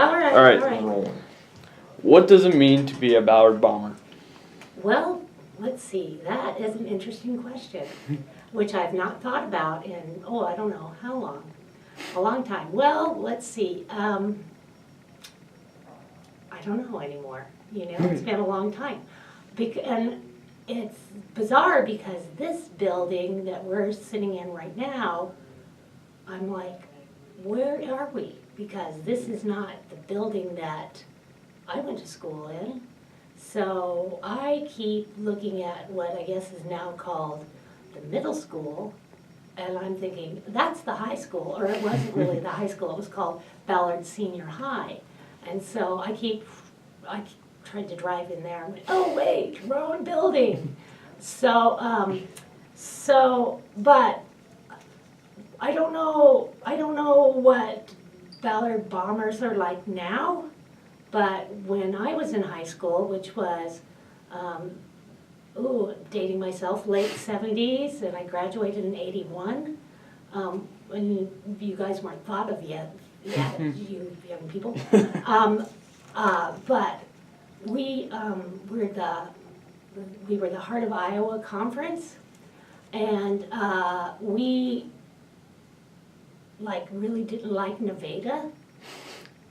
All right, All right. all right. Rolling. What does it mean to be a Ballard Bomber? Well, let's see, that is an interesting question, which I've not thought about in, I don't know, how long? A long time. Well, let's see, I don't know anymore, it's been a long time. And it's bizarre because this building that we're sitting in right now, I'm like, where are we? Because this is not the building that I went to school in. So I keep looking at what I guess is now called the middle school, and I'm thinking, that's the high school, or it wasn't really the high school, it was called Ballard Senior High. And so I tried to drive in there, and went, oh wait, wrong building. But I don't know what Ballard Bombers are like now. But when I was in high school, which was, dating myself, late 70s, and I graduated in 81, when you guys weren't thought of yet, you young people. But we were the Heart of Iowa Conference, and we really didn't like Nevada.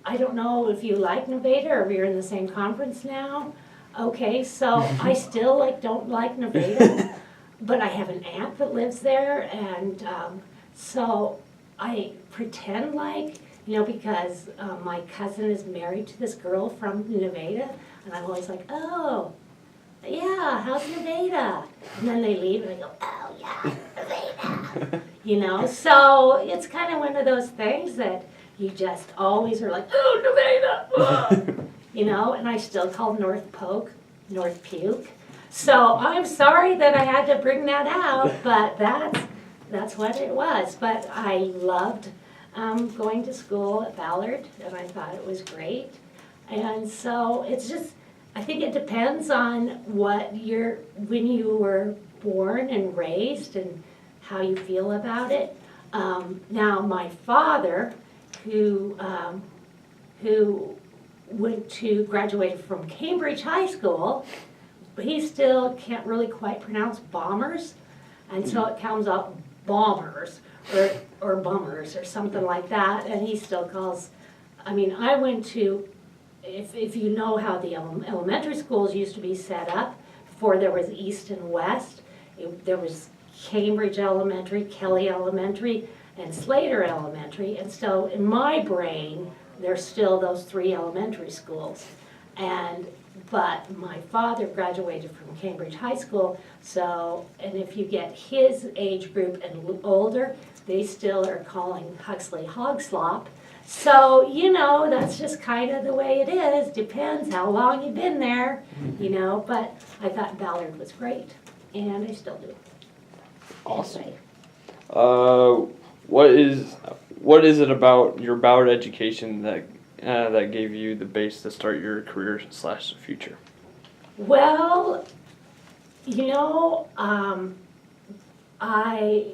I don't know if you like Nevada or if you're in the same conference now. Okay, so I still don't like Nevada, but I have an aunt that lives there, and so I pretend because my cousin is married to this girl from Nevada, and I'm always like, oh, yeah, how's Nevada? And then they leave, and I go, oh yeah, Nevada. So it's kind of one of those things that you just always are like, oh, Nevada, and I still call North Puke. So I'm sorry that I had to bring that out, but that's what it was. But I loved going to school at Ballard, and I thought it was great. And so it's just, I think it depends on when you were born and raised and how you feel about it. Now my father, who graduated from Cambridge High School, but he still can't really quite pronounce bombers, and so it comes out bombers or bummers or something like that, and he still calls, I went to, if you know how the elementary schools used to be set up, before there was East and West, there was Cambridge Elementary, Kelly Elementary, and Slater Elementary, and so in my brain, there's still those 3 elementary schools. But my father graduated from Cambridge High School, and if you get his age group and older, they still are calling Huxley Hog Slop. So, that's just kind of the way it is, depends how long you've been there, but I thought Ballard was great, and I still do. Awesome. Anyway. What is it about your Ballard education that gave you the base to start your career / future? Well, I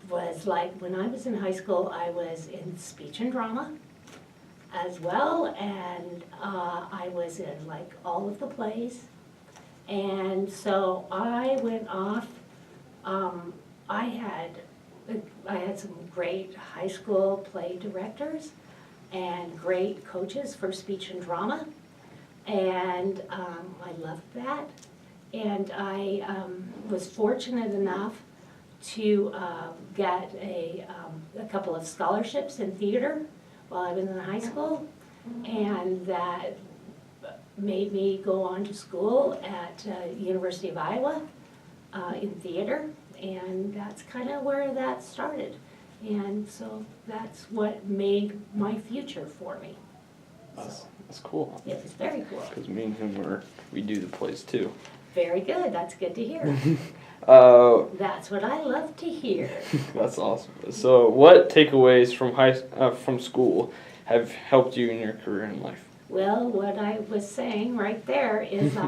was when I was in high school, I was in speech and drama as well, and I was in all of the plays, and so I went off. I had some great high school play directors and great coaches for speech and drama, and I loved that. And I was fortunate enough to get a couple of scholarships in theater while I was in high school, and that made me go on to school at University of Iowa in theater. And that's kind of where that started. And so that's what made my future for me. That's cool. It was very cool. Because me and him, we do the plays too. Very good. That's good to hear. That's what I love to hear. That's awesome. So what takeaways from school have helped you in your career in life? Well, what I was saying right there is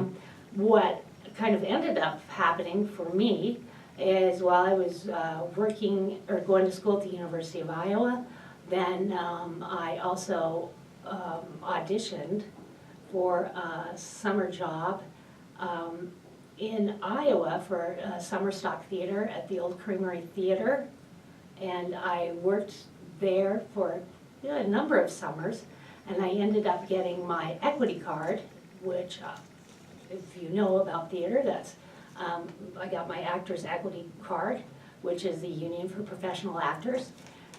what kind of ended up happening for me is while I was working or going to school at the University of Iowa, Then I also auditioned for a summer job in Iowa for summer stock theater at the Old Creamery Theater. And I worked there for a number of summers, and I ended up getting my equity card, which, if you know about theater, that's, I got my actor's equity card, which is the Union for Professional Actors.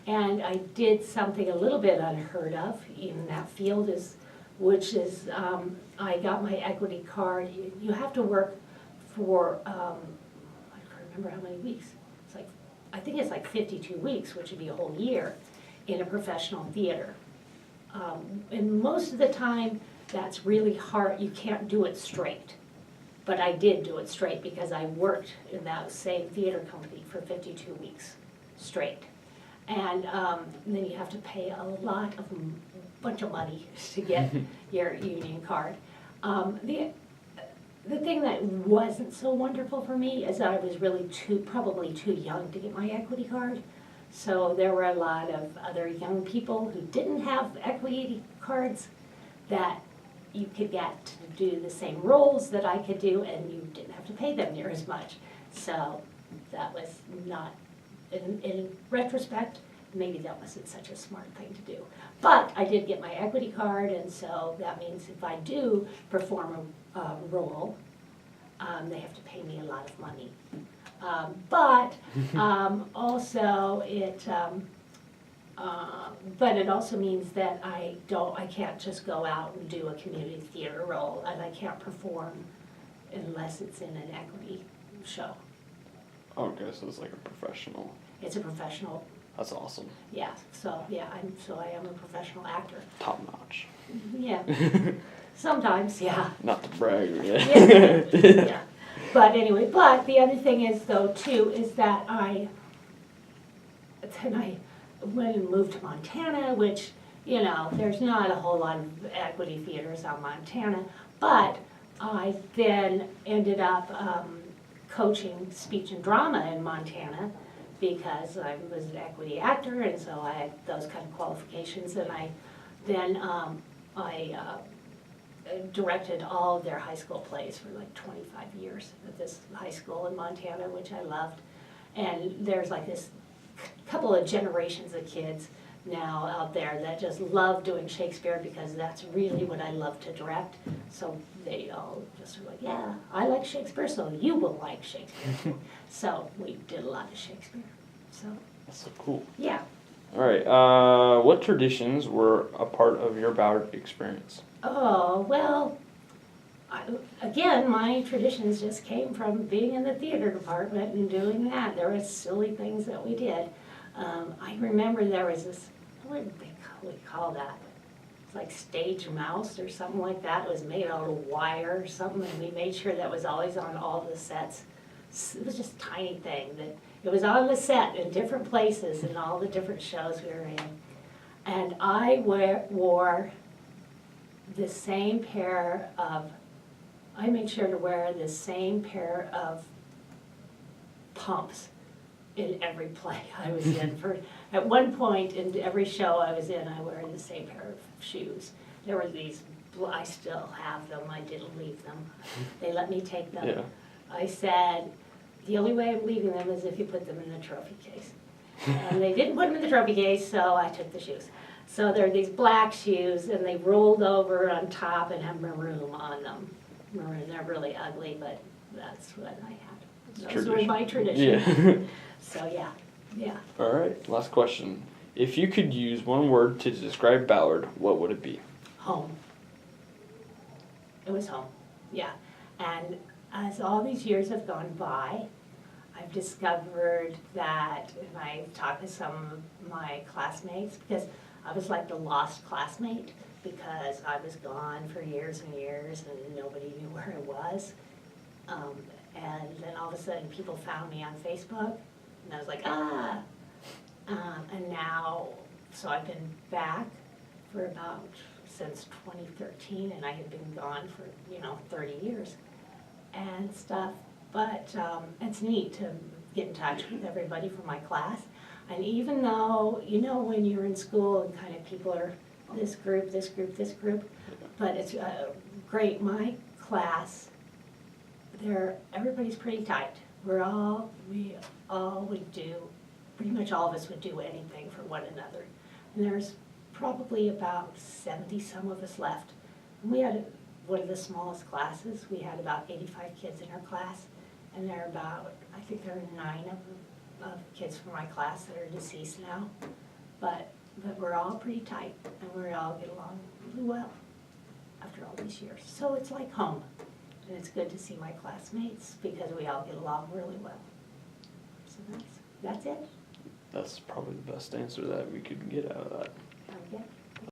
And I did something a little bit unheard of in that field, which is I got my equity card. You have to work for, I can't remember how many weeks. It's like, I think it's like 52 weeks, which would be a whole year in a professional theater. And most of the time, that's really hard. You can't do it straight. But I did do it straight because I worked in that same theater company for 52 weeks straight. And then you have to pay a bunch of money to get your union card. The thing that wasn't so wonderful for me is that I was really probably too young to get my equity card. So there were a lot of other young people who didn't have equity cards that you could get to do the same roles that I could do, and you didn't have to pay them near as much. So that was not, in retrospect, maybe that wasn't such a smart thing to do. But I did get my equity card, and so that means if I do perform a role, they have to pay me a lot of money. Also but it also means that I can't just go out and do a community theater role, and I can't perform unless it's in an equity show. Okay, so it's like a professional. It's a professional. That's awesome. Yeah. So yeah, I am a professional actor. Top notch. Yeah. Sometimes, yeah. Not to brag. Yeah. Yeah. But anyway, the other thing is though too is that I went and moved to Montana, which, there's not a whole lot of equity theaters on Montana, but I then ended up coaching speech and drama in Montana because I was an equity actor, and so I had those kind of qualifications, and I directed all of their high school plays for like 25 years at this high school in Montana, which I loved. And there's like this couple of generations of kids now out there that just love doing Shakespeare because that's really what I love to direct. So they all just are like, yeah, I like Shakespeare, so you will like Shakespeare. So we did a lot of Shakespeare. So That's so cool. yeah. All right. What traditions were a part of your Ballard experience? Oh, well, again, my traditions just came from being in the theater department and doing that. There were silly things that we did. I remember there was this, what did we call that? It's like stage mouse or something like that. It was made out of wire or something, and we made sure that was always on all the sets. It was just a tiny thing. That it was on the set in different places in all the different shows we were in. And I wore the same pair of, I made sure to wear the same pair of pumps in every play I was in. At one point in every show I was in, I wear the same pair of shoes. There were these, I still have them, I didn't leave them. They let me take them. Yeah. I said, the only way I'm leaving them is if you put them in the trophy case. And they didn't put them in the trophy case, so I took the shoes. So they're these black shoes, and they rolled over on top and have maroon on them. Maroon, they're really ugly, but that's what I had. Those were my tradition. Yeah. So yeah. All right. Last question. If you could use one word to describe Ballard, what would it be? Home. It was home, yeah. And as all these years have gone by, I've discovered that, and I talked to some of my classmates, because I was like the lost classmate, because I was gone for years and years and nobody knew where I was. And then all of a sudden people found me on Facebook, and I was like, and now, so I've been back for since 2013, and I had been gone for, 30 years and stuff. But it's neat to get in touch with everybody from my class. And even though, you know, when you're in school and kind of people are this group, this group, this group, but it's great. My class, everybody's pretty tight. We all would do, pretty much all of us would do anything for one another. And there's probably about 70 some of us left. And we had one of the smallest classes. We had about 85 kids in our class, and there are about, I think there are 9 of kids from my class that are deceased now. But we're all pretty tight, and we all get along really well after all these years. So it's like home, and it's good to see my classmates because we all get along really well. So that's it. That's probably the best answer that we could get out of that. Okay.